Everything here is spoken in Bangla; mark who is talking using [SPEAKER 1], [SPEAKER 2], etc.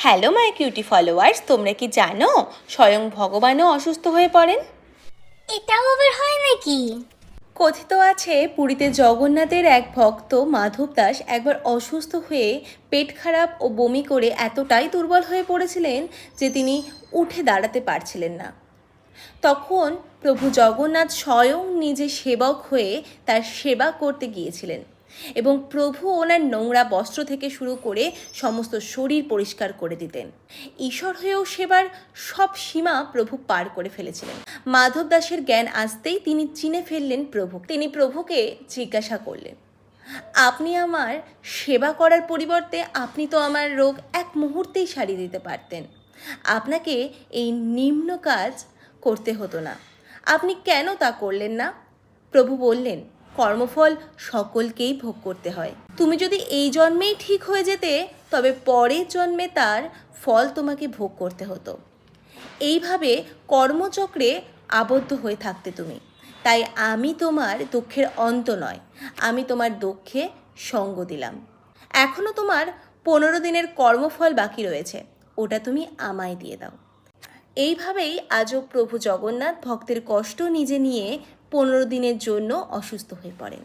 [SPEAKER 1] হ্যালো মাই কিউটি ফলোয়ার্স, তোমরা কি জানো স্বয়ং ভগবানও অসুস্থ হয়ে পড়েন?
[SPEAKER 2] এটাও আবার হয় নাকি?
[SPEAKER 1] কথিত আছে পুরীতে জগন্নাথের এক ভক্ত মাধব দাস একবার অসুস্থ হয়ে পেট খারাপ ও বমি করে এতটাই দুর্বল হয়ে পড়েছিলেন যে তিনি উঠে দাঁড়াতে পারছিলেন না। তখন প্রভু জগন্নাথ স্বয়ং নিজে সেবক হয়ে তার সেবা করতে গিয়েছিলেন এবং প্রভু ওনার নোংরা বস্ত্র থেকে শুরু করে সমস্ত শরীর পরিষ্কার করে দিতেন। ঈশ্বর হয়েও সেবার সব সীমা প্রভু পার করে ফেলেছিলেন। মাধব দাসের জ্ঞান আসতেই তিনি চিনে ফেললেন প্রভু। তিনি প্রভুকে জিজ্ঞাসা করলেন, আপনি আমার সেবা করার পরিবর্তে আপনি তো আমার রোগ এক মুহূর্তেই সারিয়ে দিতে পারতেন। আপনাকে এই নিম্ন কাজ করতে হতো না, আপনি কেন তা করলেন না? প্রভু বললেন, কর্মফল সকলকেই ভোগ করতে হয়। তুমি যদি এই জন্মেই ঠিক হয়ে যেতে তবে পরের জন্মে তার ফল তোমাকে ভোগ করতে হতো। এইভাবে কর্মচক্রে আবদ্ধ হয়ে থাকতে তুমি। তাই আমি তোমার দুঃখের অন্ত নয়, আমি তোমার দুঃখে সঙ্গ দিলাম। এখনও তোমার 15 দিনের কর্মফল বাকি রয়েছে, ওটা তুমি আমায় দিয়ে দাও। এইভাবেই আজও প্রভু জগন্নাথ ভক্তের কষ্ট নিজে নিয়ে 15 দিনের জন্য অসুস্থ হয়ে পড়েন।